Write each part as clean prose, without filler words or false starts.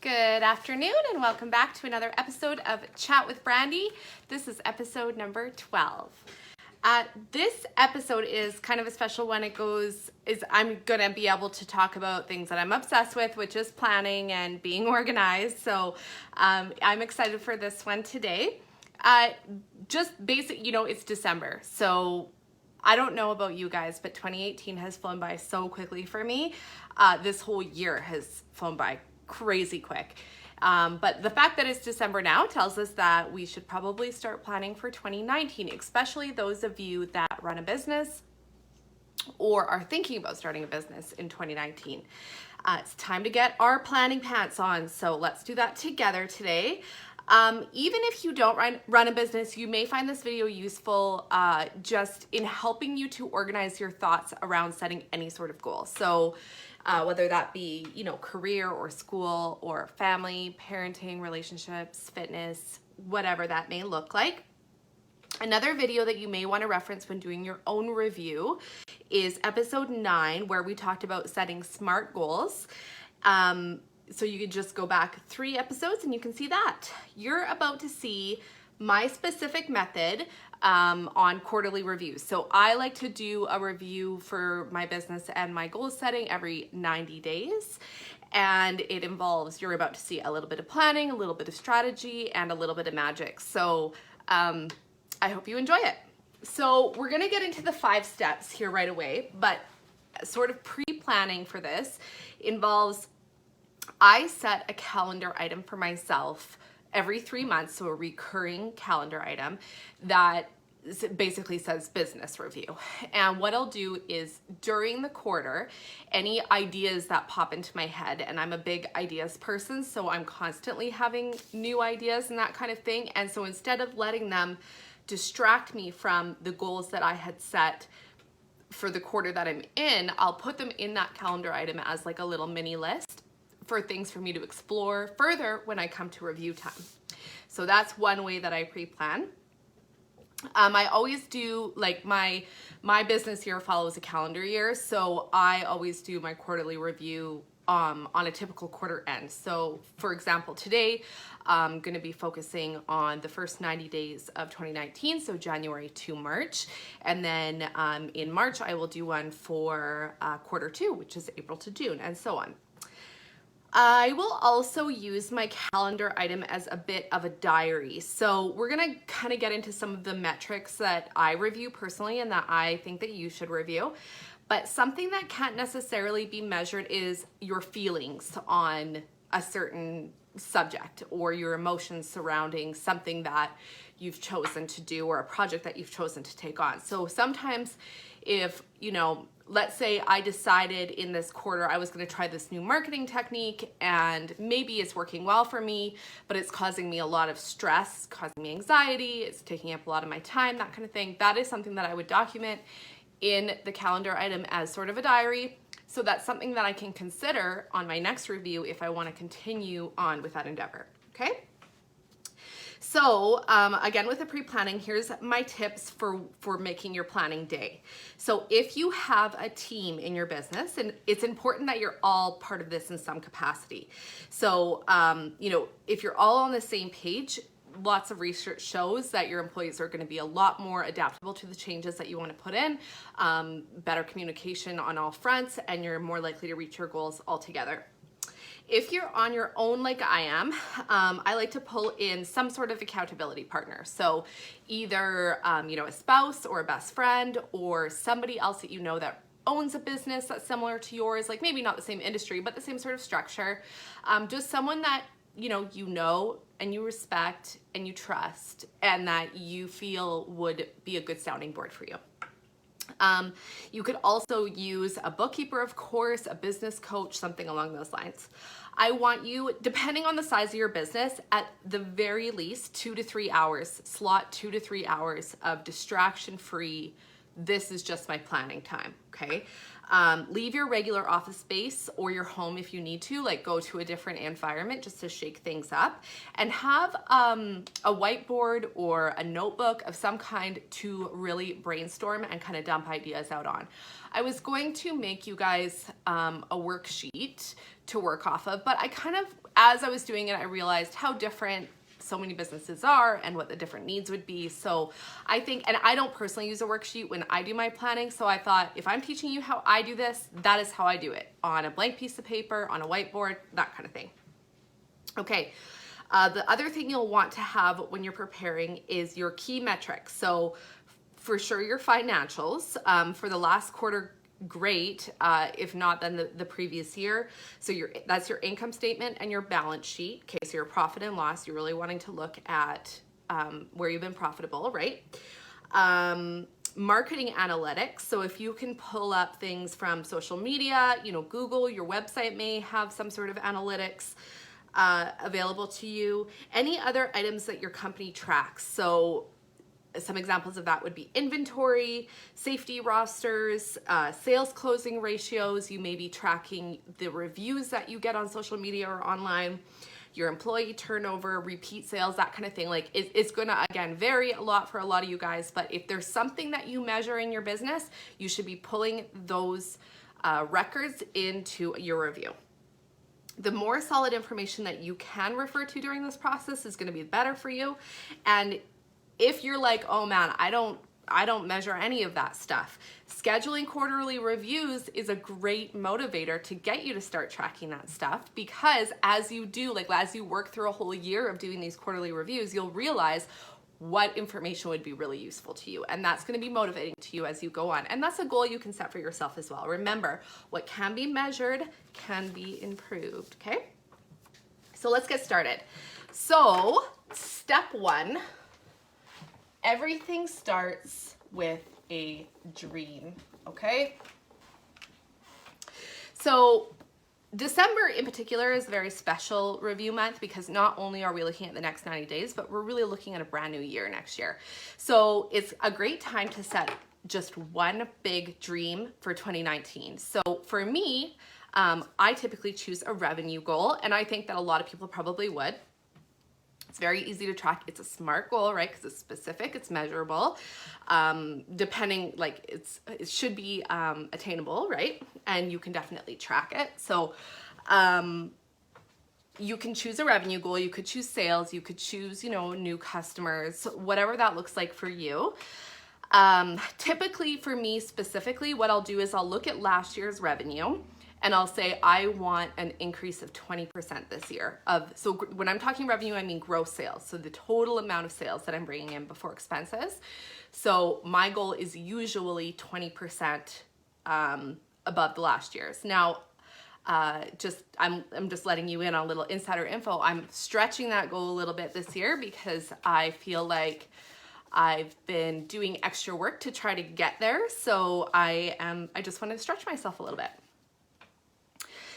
Good afternoon and welcome back to another episode of Chat with Brandy. This is episode number 12. This episode is kind of a special one. I'm going to be able to talk about things that I'm obsessed with, which is planning and being organized. So I'm excited for this one today. Just basic, it's December. So I don't know about you guys, but 2018 has flown by so quickly for me. This whole year has flown by crazy quick. But the fact that it's December now tells us that we should probably start planning for 2019, especially those of you that run a business or are thinking about starting a business in 2019. It's time to get our planning pants on. So let's do that together today. Even if you don't run a business, you may find this video useful just in helping you to organize your thoughts around setting any sort of goal. So whether that be, career or school or family, parenting, relationships, fitness, whatever that may look like. Another video that you may want to reference when doing your own review is episode 9, where we talked about setting SMART goals. So you could just go back 3 episodes and you can see that. You're about to see my specific method on quarterly reviews. So I like to do a review for my business and my goal setting every 90 days. And it involves, you're about to see a little bit of planning, a little bit of strategy, and a little bit of magic. So I hope you enjoy it. So we're gonna get into the 5 steps here right away, but sort of pre-planning for this involves, I set a calendar item for myself every 3 months, so a recurring calendar item that basically says business review. And what I'll do is during the quarter, any ideas that pop into my head, and I'm a big ideas person, so I'm constantly having new ideas and that kind of thing. And so instead of letting them distract me from the goals that I had set for the quarter that I'm in, I'll put them in that calendar item as like a little mini list for things for me to explore further when I come to review time. So that's one way that I pre-plan. I always do, like my business year follows a calendar year, so I always do my quarterly review on a typical quarter end. So for example, today I'm going to be focusing on the first 90 days of 2019, so January to March. And then in March, I will do one for quarter 2, which is April to June, and so on. I will also use my calendar item as a bit of a diary. So we're gonna kind of get into some of the metrics that I review personally and that I think that you should review. But something that can't necessarily be measured is your feelings on a certain subject or your emotions surrounding something that you've chosen to do or a project that you've chosen to take on. So sometimes if, let's say I decided in this quarter I was going to try this new marketing technique and maybe it's working well for me, but it's causing me a lot of stress, causing me anxiety, it's taking up a lot of my time, that kind of thing. That is something that I would document in the calendar item as sort of a diary. So that's something that I can consider on my next review if I want to continue on with that endeavor. Okay? So again, with the pre-planning, here's my tips for making your planning day. So if you have a team in your business, and it's important that you're all part of this in some capacity. So, if you're all on the same page, lots of research shows that your employees are going to be a lot more adaptable to the changes that you want to put in, better communication on all fronts, and you're more likely to reach your goals altogether. If you're on your own like I am, I like to pull in some sort of accountability partner. So either, a spouse or a best friend or somebody else that that owns a business that's similar to yours, like maybe not the same industry, but the same sort of structure. Just someone that, and you respect and you trust and that you feel would be a good sounding board for you. You could also use a bookkeeper, of course, a business coach, something along those lines. I want you, depending on the size of your business, at the very least 2 to 3 hours, slot 2 to 3 hours of distraction-free, this is just my planning time, okay? Leave your regular office space or your home if you need to, like go to a different environment just to shake things up, and have a whiteboard or a notebook of some kind to really brainstorm and kind of dump ideas out on. I was going to make you guys a worksheet to work off of. But I kind of, as I was doing it, I realized how different so many businesses are and what the different needs would be. So I think, and I don't personally use a worksheet when I do my planning. So I thought, if I'm teaching you how I do this, that is how I do it, on a blank piece of paper, on a whiteboard, that kind of thing. Okay. The other thing you'll want to have when you're preparing is your key metrics. So for sure your financials, for the last quarter, great. If not, then the previous year. So that's your income statement and your balance sheet. Okay, so your profit and loss, you're really wanting to look at where you've been profitable, right? Marketing analytics. So if you can pull up things from social media, Google, your website may have some sort of analytics available to you. Any other items that your company tracks. So some examples of that would be inventory, safety rosters, sales closing ratios. You may be tracking the reviews that you get on social media or online, your employee turnover, repeat sales, that kind of thing. Like it's going to, again, vary a lot for a lot of you guys, but if there's something that you measure in your business, you should be pulling those records into your review. The more solid information that you can refer to during this process is going to be better for you. And if you're like, oh man, I don't measure any of that stuff, scheduling quarterly reviews is a great motivator to get you to start tracking that stuff, because as you do, like as you work through a whole year of doing these quarterly reviews, you'll realize what information would be really useful to you. And that's going to be motivating to you as you go on. And that's a goal you can set for yourself as well. Remember, what can be measured can be improved, okay? So let's get started. So step one, everything starts with a dream, okay? So December in particular is a very special review month, because not only are we looking at the next 90 days, but we're really looking at a brand new year next year. So it's a great time to set just one big dream for 2019. So for me, I typically choose a revenue goal, and I think that a lot of people probably would. It's very easy to track. It's a SMART goal, right? Because it's specific, it's measurable. Depending, like it should be attainable, right? And you can definitely track it. So you can choose a revenue goal. You could choose sales. You could choose, new customers, whatever that looks like for you. Typically for me specifically, what I'll do is I'll look at last year's revenue, and I'll say, I want an increase of 20% this year. So when I'm talking revenue, I mean gross sales. So the total amount of sales that I'm bringing in before expenses. So my goal is usually 20% above the last year's. Now, I'm just letting you in on a little insider info. I'm stretching that goal a little bit this year, because I feel like I've been doing extra work to try to get there. So I just want to stretch myself a little bit.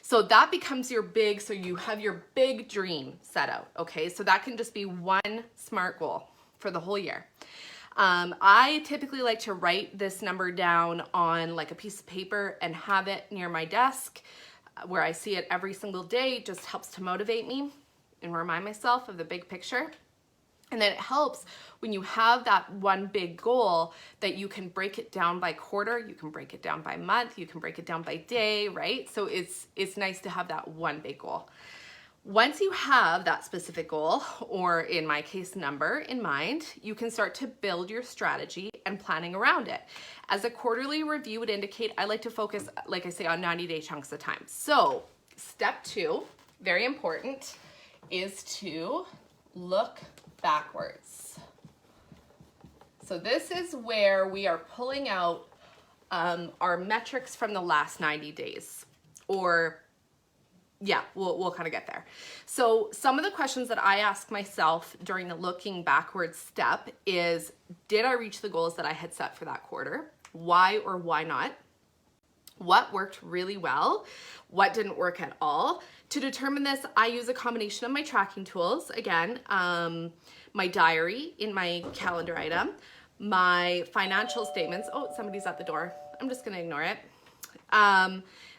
So that becomes your so you have your big dream set out, okay? So that can just be one SMART goal for the whole year. I typically like to write this number down on like a piece of paper and have it near my desk where I see it every single day. It just helps to motivate me and remind myself of the big picture. And then it helps when you have that one big goal that you can break it down by quarter, you can break it down by month, you can break it down by day, right? So it's nice to have that one big goal. Once you have that specific goal, or in my case, number in mind, you can start to build your strategy and planning around it. As a quarterly review would indicate, I like to focus, like I say, on 90-day chunks of time. So step two, very important, is to look backwards. So this is where we are pulling out our metrics from the last 90 days, or yeah, we'll kind of get there. So some of the questions that I ask myself during the looking backwards step is, did I reach the goals that I had set for that quarter? Why or why not? What worked really well? What didn't work at all? To determine this, I use a combination of my tracking tools. Again, my diary in my calendar item, my financial statements. Oh, somebody's at the door. I'm just gonna ignore it.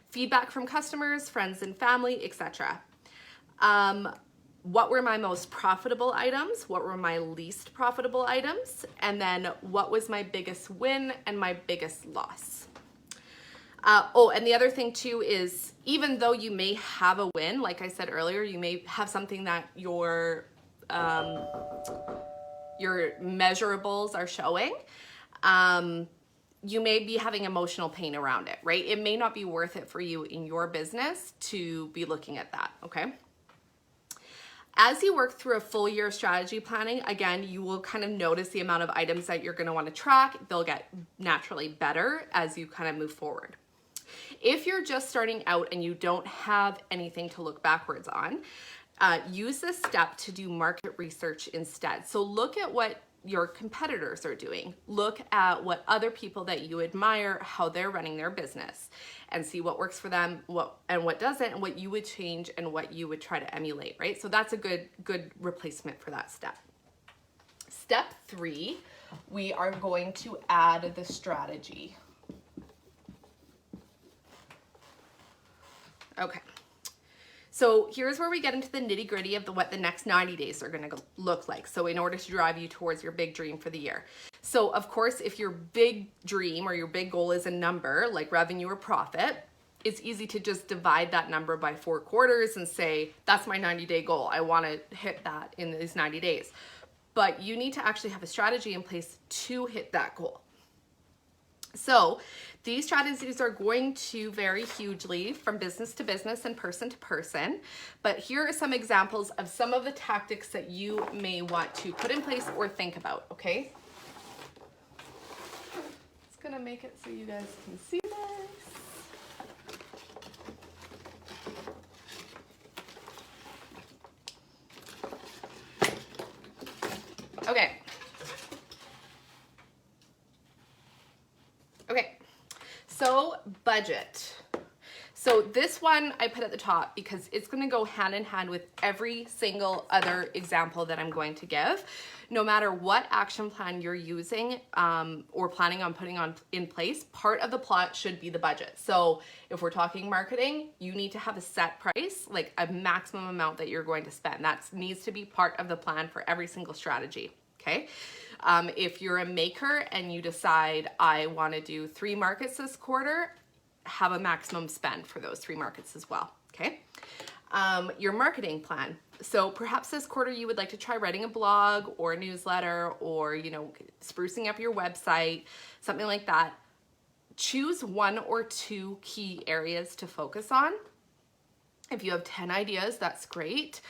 Feedback from customers, friends and family, etc. What were my most profitable items? What were my least profitable items? And then what was my biggest win and my biggest loss? Oh, and the other thing too is, even though you may have a win, like I said earlier, you may have something that your measurables are showing. You may be having emotional pain around it, right? It may not be worth it for you in your business to be looking at that, okay? As you work through a full year of strategy planning, again, you will kind of notice the amount of items that you're going to want to track. They'll get naturally better as you kind of move forward. If you're just starting out and you don't have anything to look backwards on, use this step to do market research instead. So look at what your competitors are doing. Look at what other people that you admire, how they're running their business, and see what works for them, what doesn't, and what you would change and what you would try to emulate, right? So that's a good replacement for that step. Step 3, we are going to add the strategy. Okay. So here's where we get into the nitty gritty of what the next 90 days are going to look like. So in order to drive you towards your big dream for the year. So of course, if your big dream or your big goal is a number like revenue or profit, it's easy to just divide that number by 4 quarters and say, that's my 90-day goal. I want to hit that in these 90 days. But you need to actually have a strategy in place to hit that goal. So these strategies are going to vary hugely from business to business and person to person, but here are some examples of some of the tactics that you may want to put in place or think about, okay? It's gonna make it so you guys can see this. Okay. Okay, so budget. So this one I put at the top because it's going to go hand in hand with every single other example that I'm going to give. No matter what action plan you're using or planning on putting in place, part of the plot should be the budget. So if we're talking marketing, you need to have a set price, like a maximum amount that you're going to spend. That needs to be part of the plan for every single strategy, okay? If you're a maker and you decide I want to do 3 markets this quarter, have a maximum spend for those 3 markets as well, okay? Your marketing plan. So perhaps this quarter you would like to try writing a blog or a newsletter or, you know, sprucing up your website, something like that. Choose 1 or 2 key areas to focus on. If you have 10 ideas, that's great.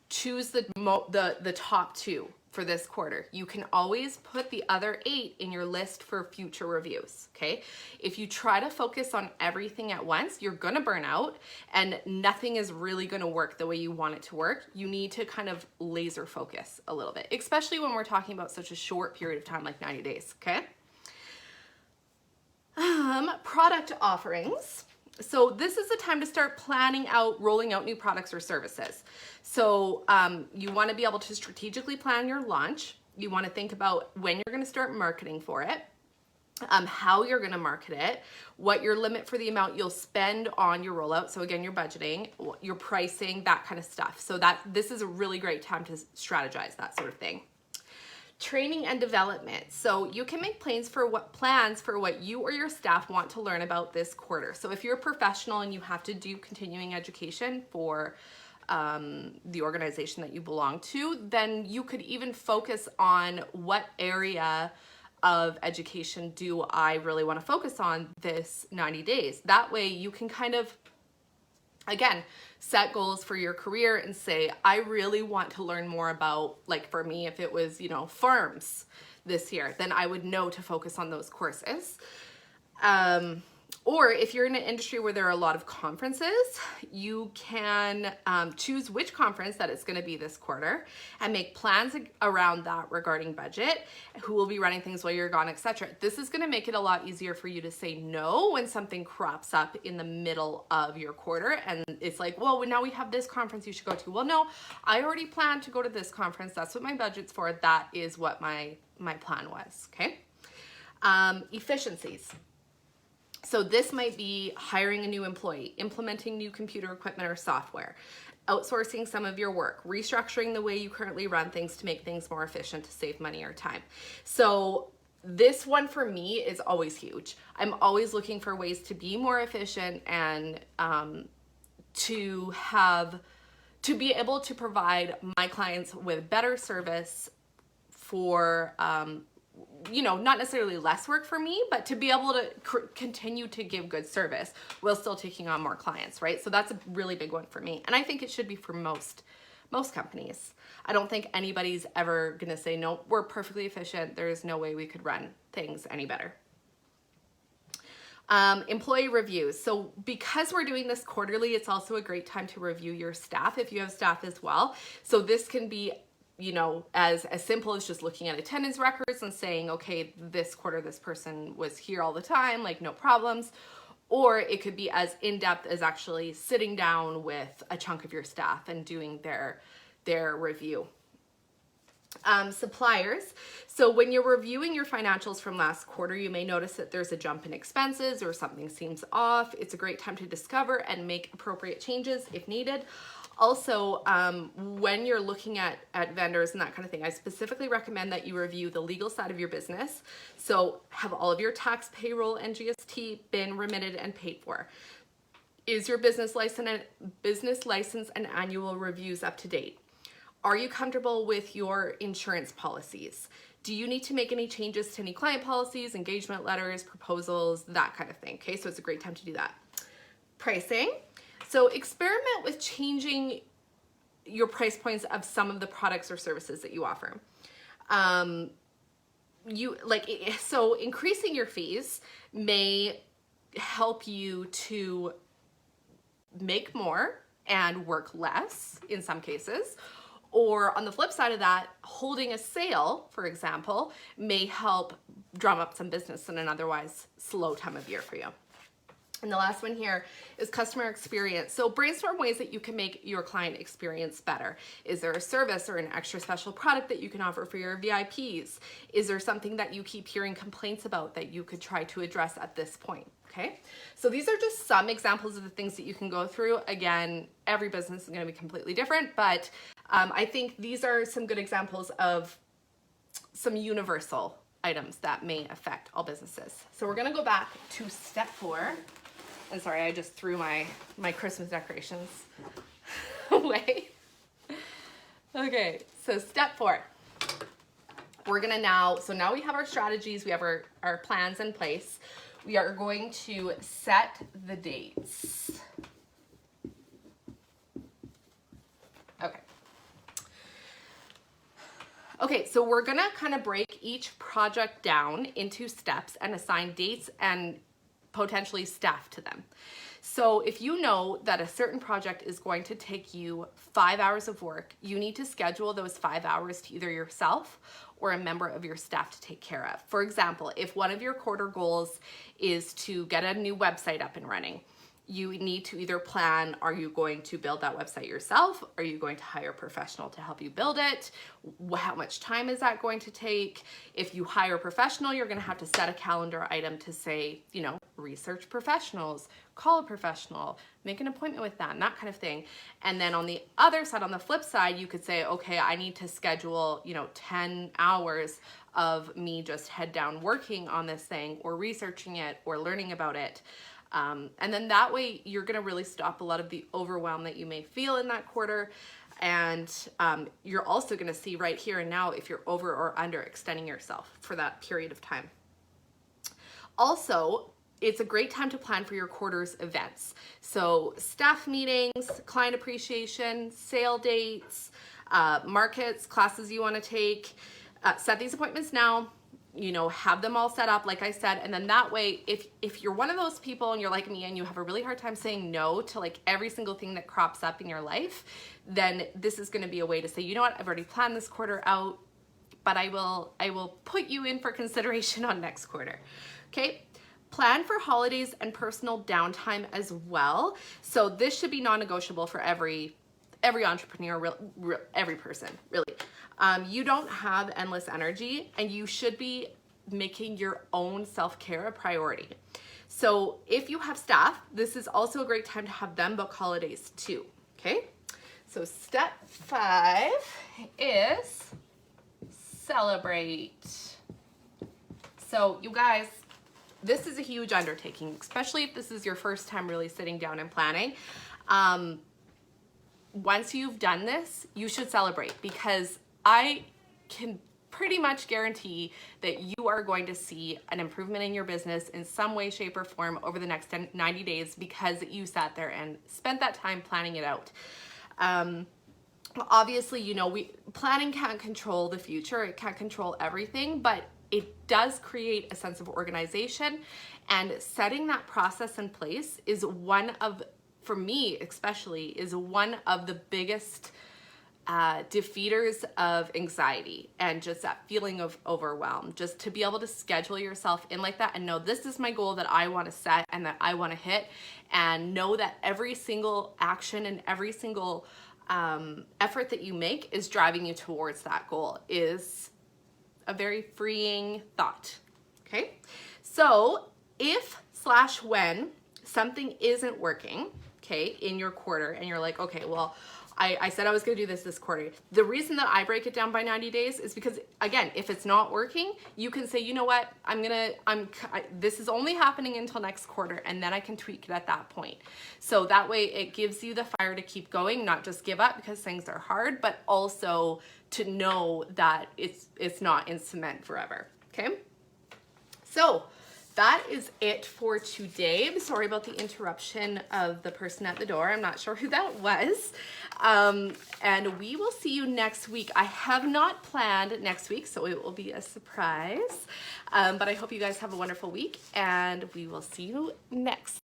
Choose the top 2 for this quarter. You can always put the other 8 in your list for future reviews, okay? If you try to focus on everything at once, you're gonna burn out and nothing is really gonna work the way you want it to work. You need to kind of laser focus a little bit, especially when we're talking about such a short period of time like 90 days, okay? Product offerings. So this is the time to start planning out, rolling out new products or services. So you want to be able to strategically plan your launch. You want to think about when you're going to start marketing for it, how you're going to market it, what your limit for the amount you'll spend on your rollout. So again, your budgeting, your pricing, that kind of stuff. So this is a really great time to strategize that sort of thing. Training and development. So you can make plans for what you or your staff want to learn about this quarter. So if you're a professional and you have to do continuing education for the organization that you belong to, then you could even focus on what area of education do I really want to focus on this 90 days. That way you can kind of, again, set goals for your career and say, I really want to learn more about, like for me, if it was, you know, farms this year, then I would know to focus on those courses. Or if you're in an industry where there are a lot of conferences, you can choose which conference that it's going to be this quarter and make plans around that regarding budget, who will be running things while you're gone, etc. This is going to make it a lot easier for you to say no when something crops up in the middle of your quarter and it's like, well, now we have this conference you should go to. Well, no, I already planned to go to this conference. That's what my budget's for. That is what my plan was, okay? Efficiencies. So this might be hiring a new employee, implementing new computer equipment or software, outsourcing some of your work, restructuring the way you currently run things to make things more efficient to save money or time. So this one for me is always huge. I'm always looking for ways to be more efficient and to be able to provide my clients with better service for, not necessarily less work for me, but to be able to continue to give good service while still taking on more clients, right? So that's a really big one for me. And I think it should be for most companies. I don't think anybody's ever gonna say, no, we're perfectly efficient. There's no way we could run things any better. Employee reviews. So because we're doing this quarterly, it's also a great time to review your staff if you have staff as well. So this can be, as simple as just looking at attendance records and saying, okay, this quarter, this person was here all the time, like no problems. Or it could be as in-depth as actually sitting down with a chunk of your staff and doing their review. Suppliers. So when you're reviewing your financials from last quarter, you may notice that there's a jump in expenses or something seems off. It's a great time to discover and make appropriate changes if needed. Also, when you're looking at vendors and that kind of thing, I specifically recommend that you review the legal side of your business. So have all of your tax, payroll, and GST been remitted and paid for? Is your business license and annual reviews up to date? Are you comfortable with your insurance policies? Do you need to make any changes to any client policies, engagement letters, proposals, that kind of thing? Okay, so it's a great time to do that. Pricing. So experiment with changing your price points of some of the products or services that you offer. So increasing your fees may help you to make more and work less in some cases. Or on the flip side of that, holding a sale, for example, may help drum up some business in an otherwise slow time of year for you. And the last one here is customer experience. So brainstorm ways that you can make your client experience better. Is there a service or an extra special product that you can offer for your VIPs? Is there something that you keep hearing complaints about that you could try to address at this point? Okay, so these are just some examples of the things that you can go through. Again, every business is going to be completely different, but I think these are some good examples of some universal items that may affect all businesses. So we're going to go back to step 4. And sorry, I just threw my Christmas decorations away. Okay, so step 4. We're gonna now we have our strategies, we have our plans in place. We are going to set the dates. Okay, so we're gonna kind of break each project down into steps and assign dates and potentially staff to them. So if you know that a certain project is going to take you 5 hours of work, you need to schedule those 5 hours to either yourself or a member of your staff to take care of. For example, if one of your quarter goals is to get a new website up and running, you need to either plan, are you going to build that website yourself? Are you going to hire a professional to help you build it? How much time is that going to take? If you hire a professional, you're gonna have to set a calendar item to say, research professionals, call a professional, make an appointment with them, that kind of thing. And then on the other side, on the flip side, you could say, okay, I need to schedule, 10 hours of me just head down working on this thing or researching it or learning about it. And then that way you're going to really stop a lot of the overwhelm that you may feel in that quarter. And you're also going to see right here and now if you're over or under extending yourself for that period of time. Also, it's a great time to plan for your quarter's events. So staff meetings, client appreciation, sale dates, markets, classes you want to take, set these appointments now. Have them all set up, like I said, and then that way, if you're one of those people and you're like me and you have a really hard time saying no to like every single thing that crops up in your life, then this is going to be a way to say, you know what, I've already planned this quarter out, but I will put you in for consideration on next quarter. Okay. Plan for holidays and personal downtime as well. So this should be non-negotiable for every entrepreneur, every person, really. You don't have endless energy and you should be making your own self-care a priority. So if you have staff, this is also a great time to have them book holidays too, okay? So step 5 is celebrate. So you guys, this is a huge undertaking, especially if this is your first time really sitting down and planning. Once you've done this, you should celebrate, because I can pretty much guarantee that you are going to see an improvement in your business in some way, shape, or form over the next 90 days because you sat there and spent that time planning it out. Obviously, you know, planning can't control the future, it can't control everything, but it does create a sense of organization, and setting that process in place is one of, for me especially, is one of the biggest defeaters of anxiety and just that feeling of overwhelm. Just to be able to schedule yourself in like that and know this is my goal that I want to set and that I want to hit, and know that every single action and every single effort that you make is driving you towards that goal is a very freeing thought. Okay, so if/when something isn't working, okay, in your quarter, and you're like, okay, well, I said I was going to do this quarter. The reason that I break it down by 90 days is because, again, if it's not working, you can say, you know what, this is only happening until next quarter, and then I can tweak it at that point. So that way it gives you the fire to keep going, not just give up because things are hard, but also to know that it's not in cement forever. Okay? So that is it for today. I'm sorry about the interruption of the person at the door. I'm not sure who that was. And we will see you next week. I have not planned next week, so it will be a surprise. But I hope you guys have a wonderful week, and we will see you next